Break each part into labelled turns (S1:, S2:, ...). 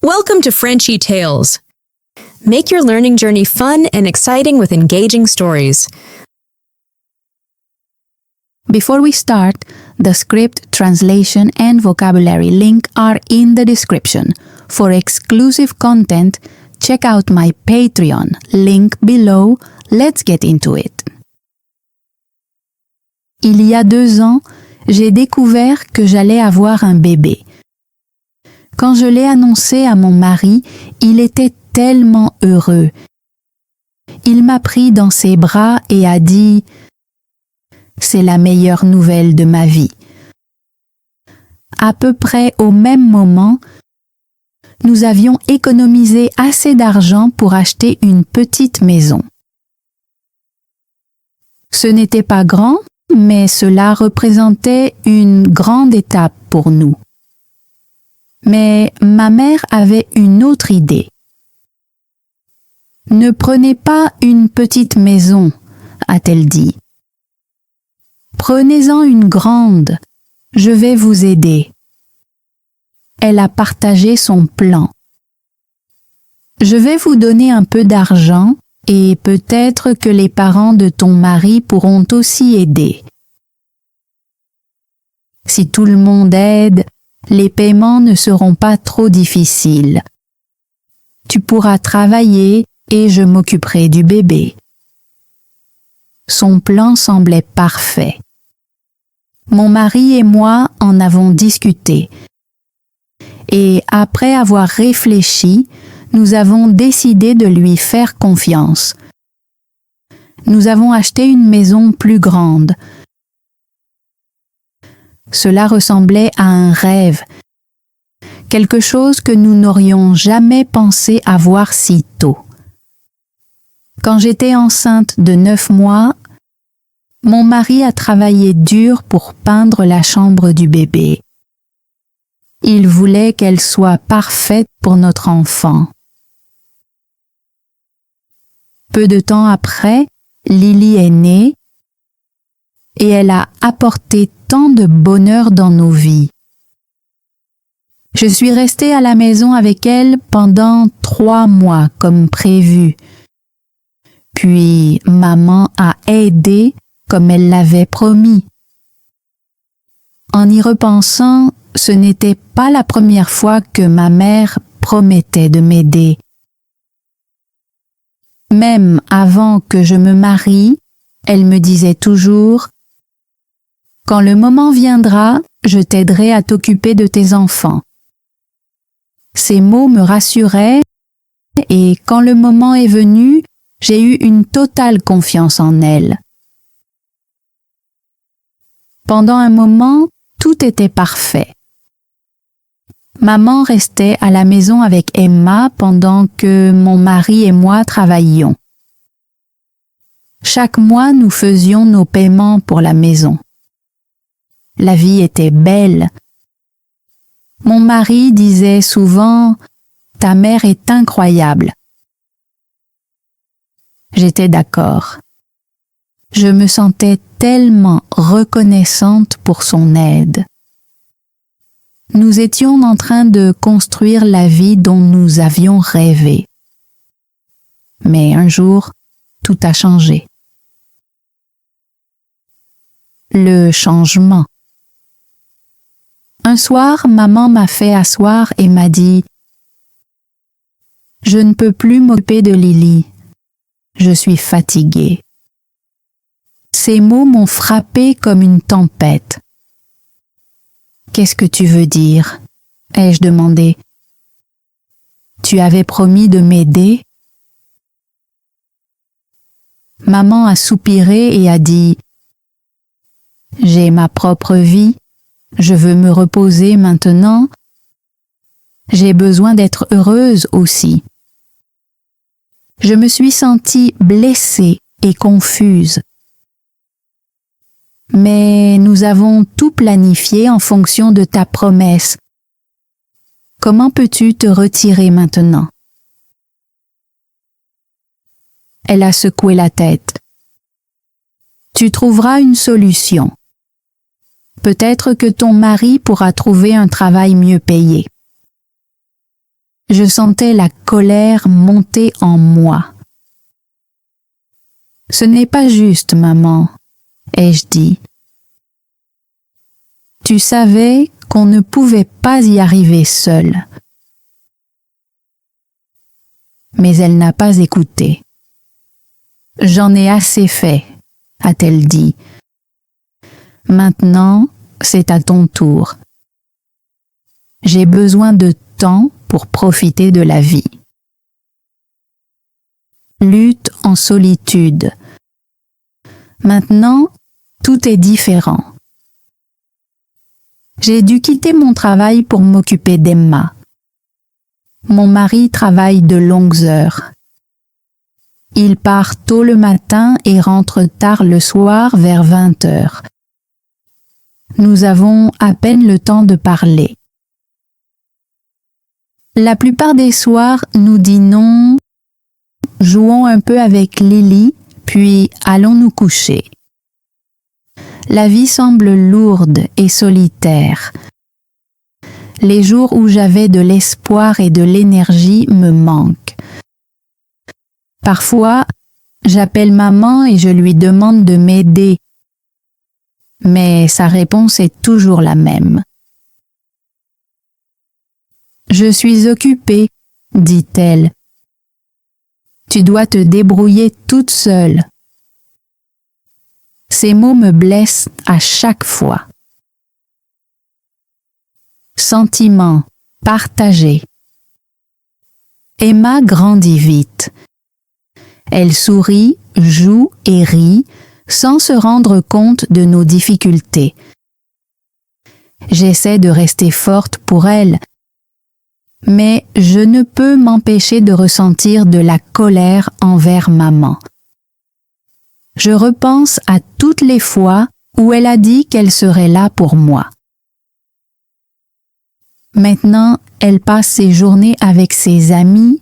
S1: Welcome to Frenchy Tales. Make your learning journey fun and exciting with engaging stories.
S2: Before we start, the script, translation, and vocabulary link are in the description. For exclusive content, check out my Patreon, link below. Let's get into it. Il y a 2 ans, j'ai découvert que j'allais avoir un bébé. Quand je l'ai annoncé à mon mari, il était tellement heureux. Il m'a pris dans ses bras et a dit « C'est la meilleure nouvelle de ma vie ». À peu près au même moment, nous avions économisé assez d'argent pour acheter une petite maison. Ce n'était pas grand, mais cela représentait une grande étape pour nous. Mais ma mère avait une autre idée. « Ne prenez pas une petite maison, a-t-elle dit. Prenez-en une grande, je vais vous aider. » Elle a partagé son plan. « Je vais vous donner un peu d'argent et peut-être que les parents de ton mari pourront aussi aider. Si tout le monde aide, les paiements ne seront pas trop difficiles. Tu pourras travailler et je m'occuperai du bébé. » Son plan semblait parfait. Mon mari et moi en avons discuté. Et après avoir réfléchi, nous avons décidé de lui faire confiance. Nous avons acheté une maison plus grande. Cela ressemblait à un rêve, quelque chose que nous n'aurions jamais pensé avoir si tôt. Quand j'étais enceinte de 9 mois, mon mari a travaillé dur pour peindre la chambre du bébé. Il voulait qu'elle soit parfaite pour notre enfant. Peu de temps après, Lily est née et elle a apporté tant de bonheur dans nos vies. Je suis restée à la maison avec elle pendant 3 mois comme prévu. Puis maman a aidé comme elle l'avait promis. En y repensant, ce n'était pas la première fois que ma mère promettait de m'aider. Même avant que je me marie, elle me disait toujours « Quand le moment viendra, je t'aiderai à t'occuper de tes enfants. » Ces mots me rassuraient et quand le moment est venu, j'ai eu une totale confiance en elle. Pendant un moment, tout était parfait. Maman restait à la maison avec Emma pendant que mon mari et moi travaillions. Chaque mois, nous faisions nos paiements pour la maison. La vie était belle. Mon mari disait souvent « Ta mère est incroyable ». J'étais d'accord. Je me sentais tellement reconnaissante pour son aide. Nous étions en train de construire la vie dont nous avions rêvé. Mais un jour, tout a changé. Le changement. Un soir, maman m'a fait asseoir et m'a dit « Je ne peux plus m'occuper de Lily. Je suis fatiguée. » Ces mots m'ont frappée comme une tempête. « Qu'est-ce que tu veux dire ?» ai-je demandé. « Tu avais promis de m'aider ?» Maman a soupiré et a dit « J'ai ma propre vie, je veux me reposer maintenant. J'ai besoin d'être heureuse aussi. » Je me suis sentie blessée et confuse. Mais nous avons tout planifié en fonction de ta promesse. Comment peux-tu te retirer maintenant? Elle a secoué la tête. Tu trouveras une solution. Peut-être que ton mari pourra trouver un travail mieux payé. je sentais la colère monter en moi. « Ce n'est pas juste, maman, » ai-je dit. « Tu savais qu'on ne pouvait pas y arriver seul. » Mais elle n'a pas écouté. « J'en ai assez fait, » a-t-elle dit. « Maintenant, c'est à ton tour. J'ai besoin de temps pour profiter de la vie. » Lutte en solitude. Maintenant, tout est différent. J'ai dû quitter mon travail pour m'occuper d'Emma. Mon mari travaille de longues heures. Il part tôt le matin et rentre tard le soir vers 20 heures. Nous avons à peine le temps de parler. La plupart des soirs, nous dînons, jouons un peu avec Lily, puis allons nous coucher. La vie semble lourde et solitaire. Les jours où j'avais de l'espoir et de l'énergie me manquent. Parfois, j'appelle maman et je lui demande de m'aider, mais sa réponse est toujours la même. « Je suis occupée, » dit-elle. « Tu dois te débrouiller toute seule. » Ces mots me blessent à chaque fois. Sentiments partagés. Emma grandit vite. Elle sourit, joue et rit sans se rendre compte de nos difficultés. J'essaie de rester forte pour elle, mais je ne peux m'empêcher de ressentir de la colère envers maman. Je repense à toutes les fois où elle a dit qu'elle serait là pour moi. Maintenant, elle passe ses journées avec ses amis,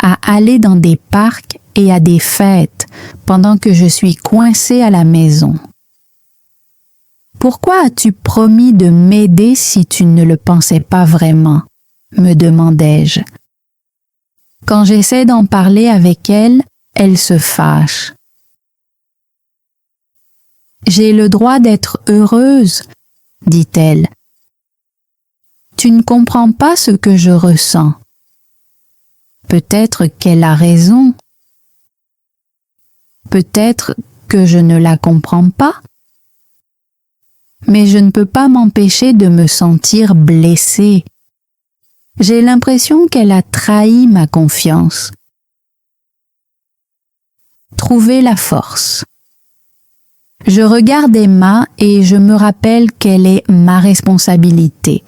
S2: à aller dans des parcs et à des fêtes pendant que je suis coincée à la maison. « Pourquoi as-tu promis de m'aider si tu ne le pensais pas vraiment ?» me demandai-je. Quand j'essaie d'en parler avec elle, elle se fâche. « J'ai le droit d'être heureuse, » dit-elle. « Tu ne comprends pas ce que je ressens. » Peut-être qu'elle a raison. Peut-être que je ne la comprends pas. Mais je ne peux pas m'empêcher de me sentir blessée. J'ai l'impression qu'elle a trahi ma confiance. Trouver la force. Je regarde Emma et je me rappelle qu'elle est ma responsabilité.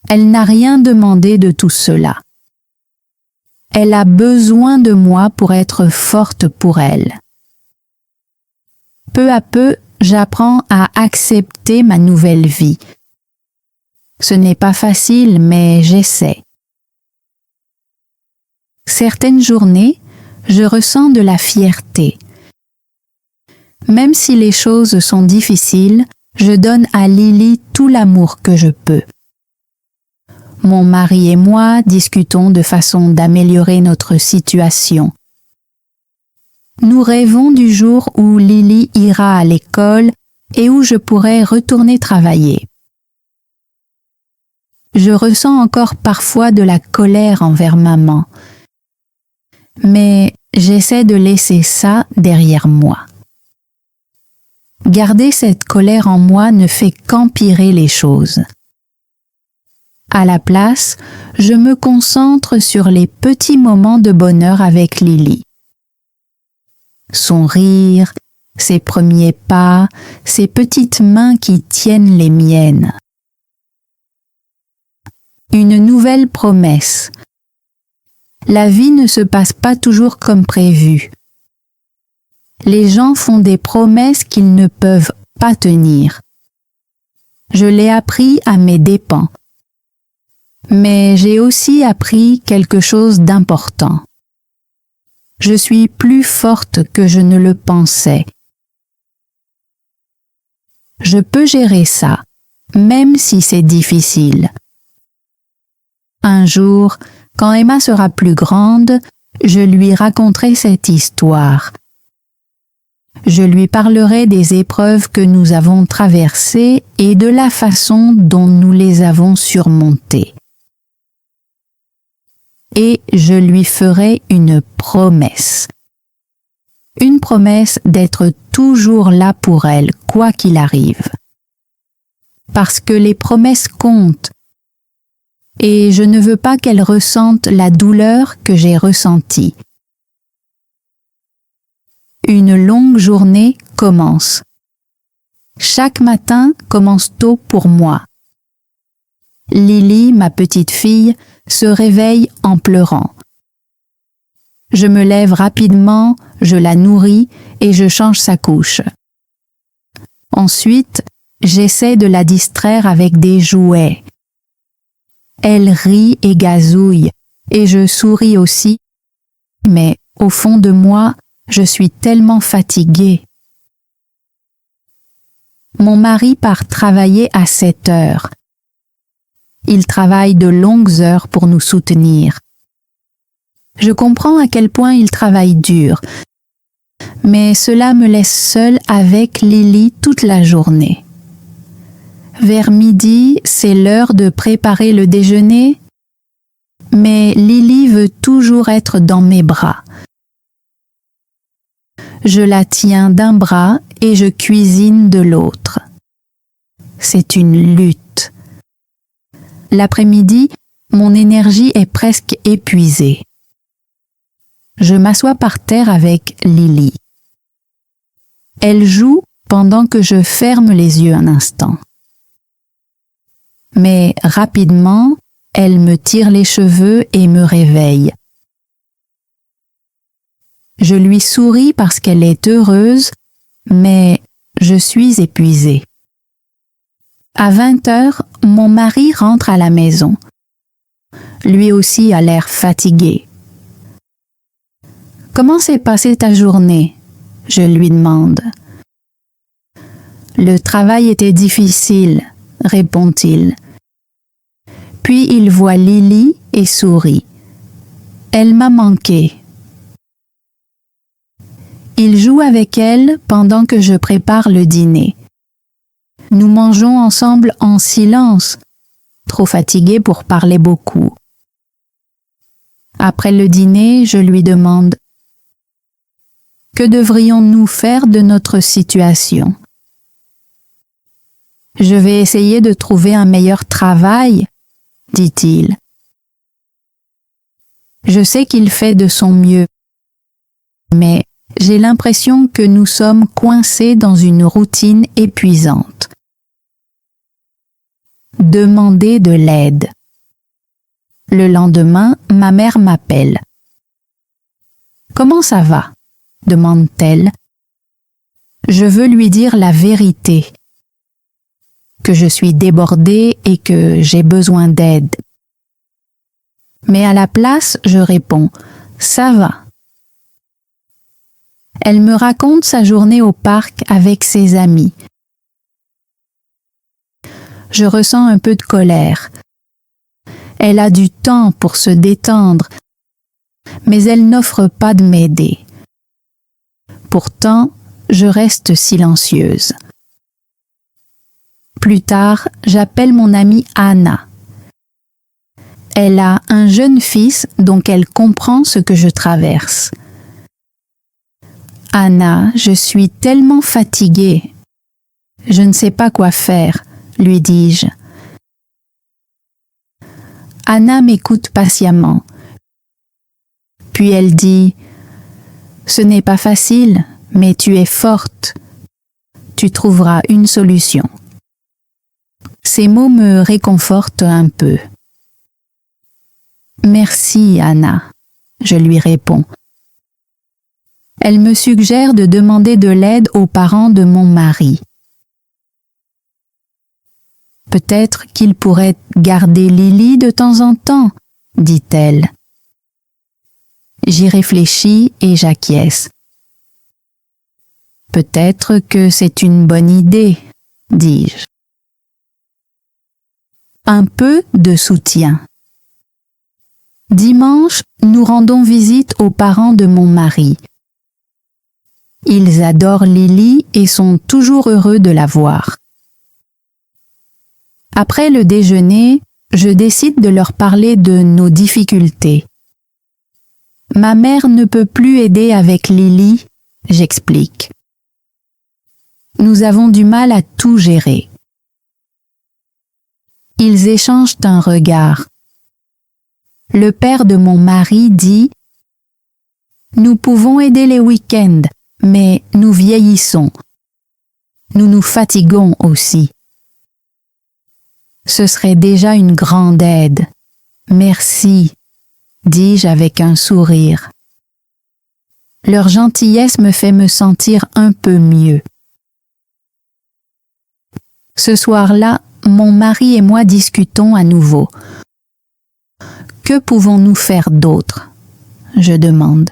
S2: Elle n'a rien demandé de tout cela. Elle a besoin de moi pour être forte pour elle. Peu à peu, j'apprends à accepter ma nouvelle vie. Ce n'est pas facile, mais j'essaie. Certaines journées, je ressens de la fierté. Même si les choses sont difficiles, je donne à Lily tout l'amour que je peux. Mon mari et moi discutons de façon d'améliorer notre situation. Nous rêvons du jour où Lily ira à l'école et où je pourrai retourner travailler. Je ressens encore parfois de la colère envers maman, mais j'essaie de laisser ça derrière moi. Garder cette colère en moi ne fait qu'empirer les choses. À la place, je me concentre sur les petits moments de bonheur avec Lily. Son rire, ses premiers pas, ses petites mains qui tiennent les miennes. Une nouvelle promesse. La vie ne se passe pas toujours comme prévu. Les gens font des promesses qu'ils ne peuvent pas tenir. Je l'ai appris à mes dépens. Mais j'ai aussi appris quelque chose d'important. Je suis plus forte que je ne le pensais. Je peux gérer ça, même si c'est difficile. Un jour, quand Emma sera plus grande, je lui raconterai cette histoire. Je lui parlerai des épreuves que nous avons traversées et de la façon dont nous les avons surmontées. Et je lui ferai une promesse. Une promesse d'être toujours là pour elle, quoi qu'il arrive. Parce que les promesses comptent. Et je ne veux pas qu'elle ressente la douleur que j'ai ressentie. Une longue journée commence. Chaque matin commence tôt pour moi. Lily, ma petite fille, se réveille en pleurant. Je me lève rapidement, je la nourris et je change sa couche. Ensuite, j'essaie de la distraire avec des jouets. Elle rit et gazouille, et je souris aussi, mais au fond de moi, je suis tellement fatiguée. Mon mari part travailler à 7 heures. Il travaille de longues heures pour nous soutenir. Je comprends à quel point il travaille dur, mais cela me laisse seule avec Lily toute la journée. Vers midi, c'est l'heure de préparer le déjeuner, mais Lily veut toujours être dans mes bras. Je la tiens d'un bras et je cuisine de l'autre. C'est une lutte. L'après-midi, mon énergie est presque épuisée. Je m'assois par terre avec Lily. Elle joue pendant que je ferme les yeux un instant. Mais rapidement, elle me tire les cheveux et me réveille. Je lui souris parce qu'elle est heureuse, mais je suis épuisée. À 20 heures, mon mari rentre à la maison. Lui aussi a l'air fatigué. « Comment s'est passée ta journée ?» je lui demande. « Le travail était difficile, » répond-il. Puis il voit Lily et sourit. « Elle m'a manqué. » Il joue avec elle pendant que je prépare le dîner. Nous mangeons ensemble en silence, trop fatigués pour parler beaucoup. Après le dîner, je lui demande « Que devrions-nous faire de notre situation ?» « Je vais essayer de trouver un meilleur travail, » dit-il. Je sais qu'il fait de son mieux, mais j'ai l'impression que nous sommes coincés dans une routine épuisante. Demander de l'aide. Le lendemain, ma mère m'appelle. « Comment ça va ?» demande-t-elle. Je veux lui dire la vérité, que je suis débordée et que j'ai besoin d'aide. Mais à la place, je réponds « Ça va ». Elle me raconte sa journée au parc avec ses amis. Je ressens un peu de colère. Elle a du temps pour se détendre, mais elle n'offre pas de m'aider. Pourtant, je reste silencieuse. Plus tard, j'appelle mon amie Anna. Elle a un jeune fils, donc elle comprend ce que je traverse. « Anna, je suis tellement fatiguée. Je ne sais pas quoi faire, » lui dis-je. Anna m'écoute patiemment. Puis elle dit « Ce n'est pas facile, mais tu es forte. Tu trouveras une solution. » Ces mots me réconfortent un peu. « Merci, Anna, » je lui réponds. Elle me suggère de demander de l'aide aux parents de mon mari. « Peut-être qu'il pourrait garder Lily de temps en temps, » dit-elle. J'y réfléchis et j'acquiesce. « Peut-être que c'est une bonne idée, » dis-je. Un peu de soutien. Dimanche, nous rendons visite aux parents de mon mari. Ils adorent Lily et sont toujours heureux de la voir. Après le déjeuner, je décide de leur parler de nos difficultés. Ma mère ne peut plus aider avec Lily, j'explique. Nous avons du mal à tout gérer. Ils échangent un regard. Le père de mon mari dit « Nous pouvons aider les week-ends, mais nous vieillissons. Nous nous fatiguons aussi. » Ce serait déjà une grande aide. Merci, dis-je avec un sourire. Leur gentillesse me fait me sentir un peu mieux. Ce soir-là, mon mari et moi discutons à nouveau. Que pouvons-nous faire d'autre ? Je demande.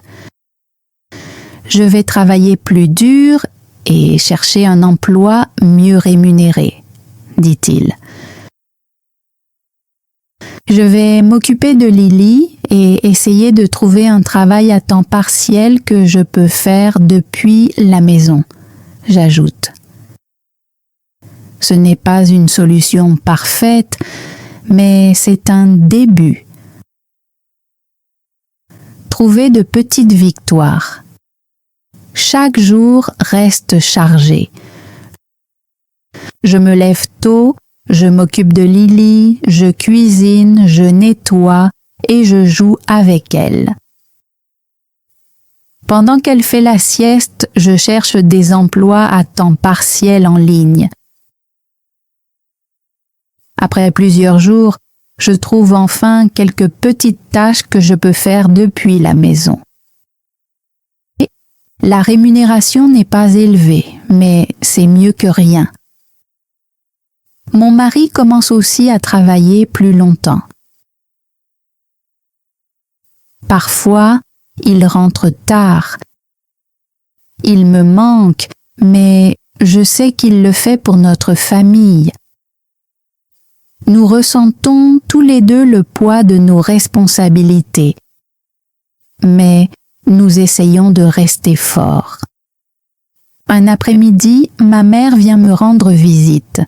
S2: Je vais travailler plus dur et chercher un emploi mieux rémunéré, dit-il. Je vais m'occuper de Lily et essayer de trouver un travail à temps partiel que je peux faire depuis la maison, j'ajoute. Ce n'est pas une solution parfaite, mais c'est un début. Trouver de petites victoires. Chaque jour reste chargé. Je me lève tôt, je m'occupe de Lily, je cuisine, je nettoie et je joue avec elle. Pendant qu'elle fait la sieste, je cherche des emplois à temps partiel en ligne. Après plusieurs jours, je trouve enfin quelques petites tâches que je peux faire depuis la maison. La rémunération n'est pas élevée, mais c'est mieux que rien. Mon mari commence aussi à travailler plus longtemps. Parfois, il rentre tard. Il me manque, mais je sais qu'il le fait pour notre famille. Nous ressentons tous les deux le poids de nos responsabilités, mais nous essayons de rester forts. Un après-midi, ma mère vient me rendre visite.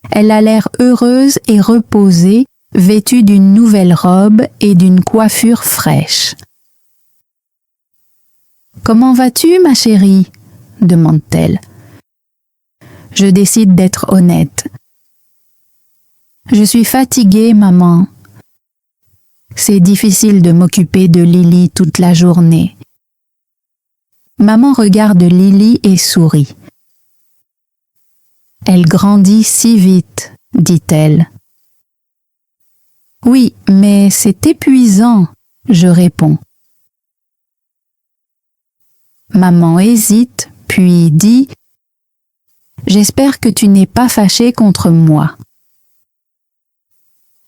S2: Elle a l'air heureuse et reposée, vêtue d'une nouvelle robe et d'une coiffure fraîche. « Comment vas-tu, ma chérie ?» demande-t-elle. Je décide d'être honnête. « Je suis fatiguée, maman. C'est difficile de m'occuper de Lily toute la journée. » Maman regarde Lily et sourit. « Elle grandit si vite, dit-elle. »« Oui, mais c'est épuisant, » je réponds. Maman hésite, puis dit « J'espère que tu n'es pas fâchée contre moi. »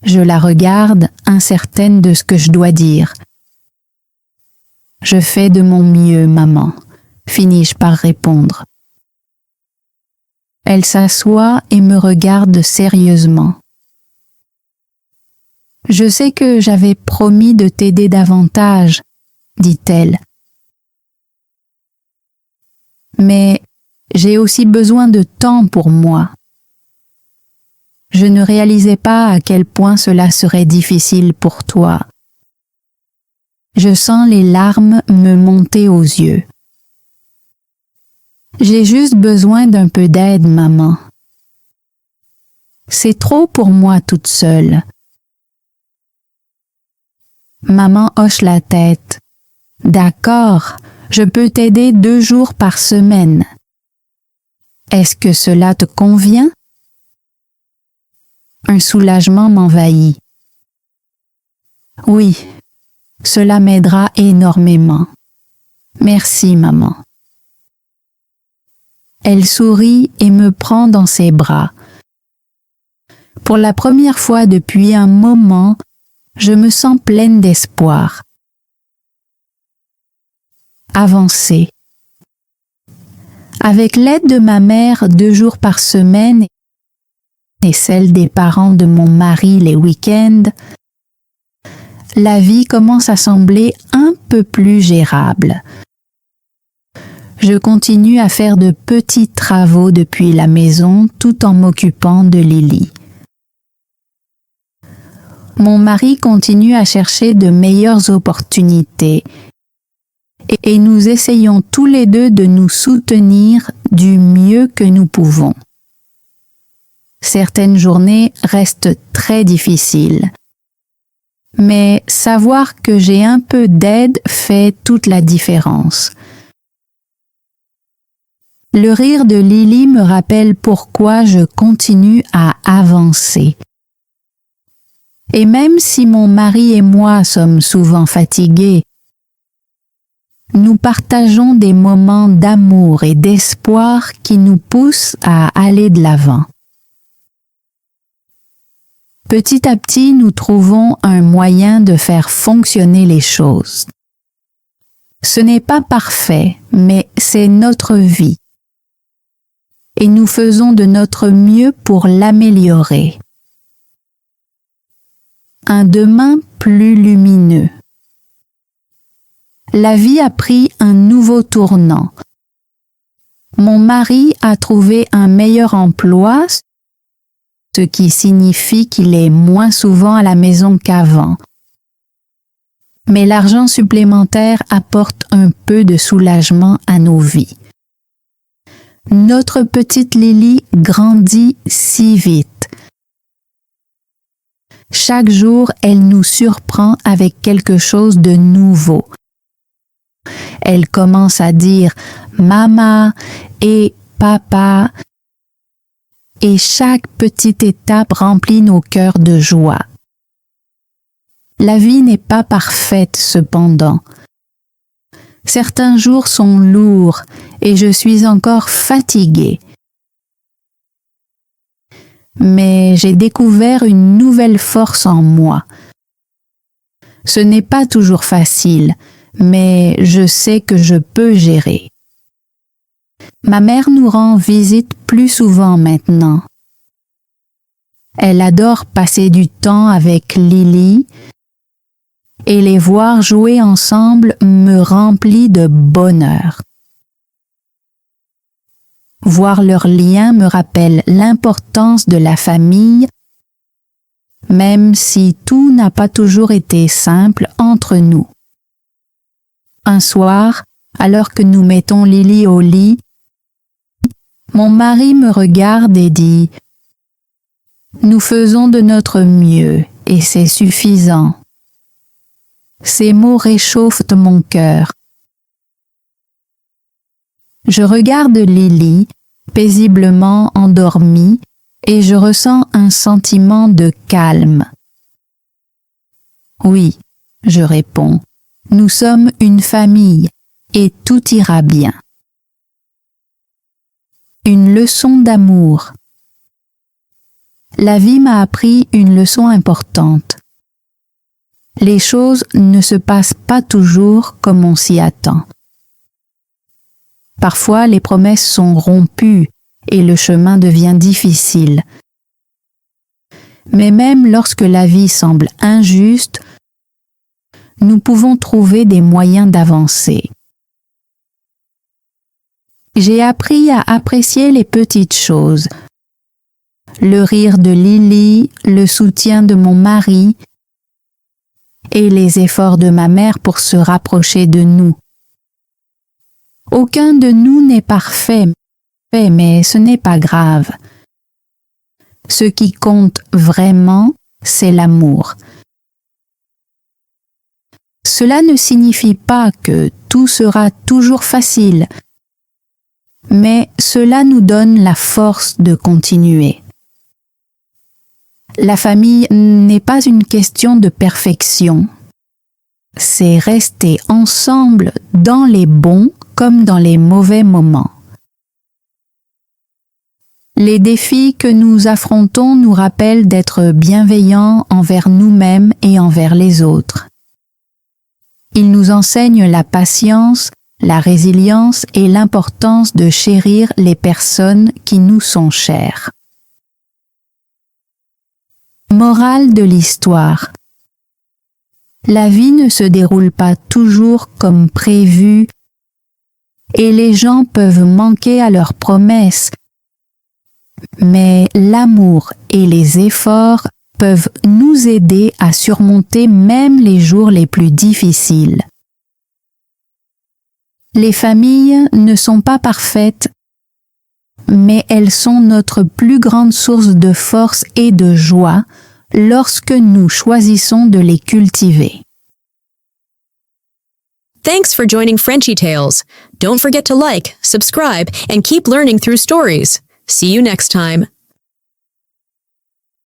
S2: Je la regarde, incertaine de ce que je dois dire. « Je fais de mon mieux, maman, » finis-je par répondre. Elle s'assoit et me regarde sérieusement. « Je sais que j'avais promis de t'aider davantage, » dit-elle. « Mais j'ai aussi besoin de temps pour moi. » Je ne réalisais pas à quel point cela serait difficile pour toi. Je sens les larmes me monter aux yeux. J'ai juste besoin d'un peu d'aide, maman. C'est trop pour moi toute seule. Maman hoche la tête. D'accord, je peux t'aider 2 jours par semaine. Est-ce que cela te convient? Un soulagement m'envahit. Oui, cela m'aidera énormément. Merci, maman. Elle sourit et me prend dans ses bras. Pour la première fois depuis un moment, je me sens pleine d'espoir. Avancer. Avec l'aide de ma mère 2 jours par semaine et celle des parents de mon mari les week-ends, la vie commence à sembler un peu plus gérable. Je continue à faire de petits travaux depuis la maison tout en m'occupant de Lily. Mon mari continue à chercher de meilleures opportunités et nous essayons tous les deux de nous soutenir du mieux que nous pouvons. Certaines journées restent très difficiles, mais savoir que j'ai un peu d'aide fait toute la différence. Le rire de Lily me rappelle pourquoi je continue à avancer. Et même si mon mari et moi sommes souvent fatigués, nous partageons des moments d'amour et d'espoir qui nous poussent à aller de l'avant. Petit à petit, nous trouvons un moyen de faire fonctionner les choses. Ce n'est pas parfait, mais c'est notre vie. Et nous faisons de notre mieux pour l'améliorer. Un demain plus lumineux. La vie a pris un nouveau tournant. Mon mari a trouvé un meilleur emploi, ce qui signifie qu'il est moins souvent à la maison qu'avant. Mais l'argent supplémentaire apporte un peu de soulagement à nos vies. Notre petite Lily grandit si vite. Chaque jour, elle nous surprend avec quelque chose de nouveau. Elle commence à dire « Mama » et « Papa » et chaque petite étape remplit nos cœurs de joie. La vie n'est pas parfaite cependant. Certains jours sont lourds et je suis encore fatiguée. Mais j'ai découvert une nouvelle force en moi. Ce n'est pas toujours facile, mais je sais que je peux gérer. Ma mère nous rend visite plus souvent maintenant. Elle adore passer du temps avec Lily et les voir jouer ensemble me remplit de bonheur. Voir leur lien me rappelle l'importance de la famille, même si tout n'a pas toujours été simple entre nous. Un soir, alors que nous mettons Lily au lit, mon mari me regarde et dit « Nous faisons de notre mieux et c'est suffisant. » Ces mots réchauffent mon cœur. Je regarde Lily, paisiblement endormie, et je ressens un sentiment de calme. Oui, je réponds, nous sommes une famille et tout ira bien. Une leçon d'amour. La vie m'a appris une leçon importante. Les choses ne se passent pas toujours comme on s'y attend. Parfois, les promesses sont rompues et le chemin devient difficile. Mais même lorsque la vie semble injuste, nous pouvons trouver des moyens d'avancer. J'ai appris à apprécier les petites choses. Le rire de Lily, le soutien de mon mari et les efforts de ma mère pour se rapprocher de nous. Aucun de nous n'est parfait, mais ce n'est pas grave. Ce qui compte vraiment, c'est l'amour. Cela ne signifie pas que tout sera toujours facile, mais cela nous donne la force de continuer. La famille n'est pas une question de perfection. C'est rester ensemble dans les bons comme dans les mauvais moments. Les défis que nous affrontons nous rappellent d'être bienveillants envers nous-mêmes et envers les autres. Ils nous enseignent la patience, la résilience et l'importance de chérir les personnes qui nous sont chères. Morale de l'histoire. La vie ne se déroule pas toujours comme prévu et les gens peuvent manquer à leurs promesses. Mais l'amour et les efforts peuvent nous aider à surmonter même les jours les plus difficiles. Les familles ne sont pas parfaites, mais elles sont notre plus grande source de force et de joie lorsque nous choisissons de les cultiver.
S1: Thanks for joining Frenchy Tales. Don't forget to like, subscribe, and keep learning through stories. See you next time.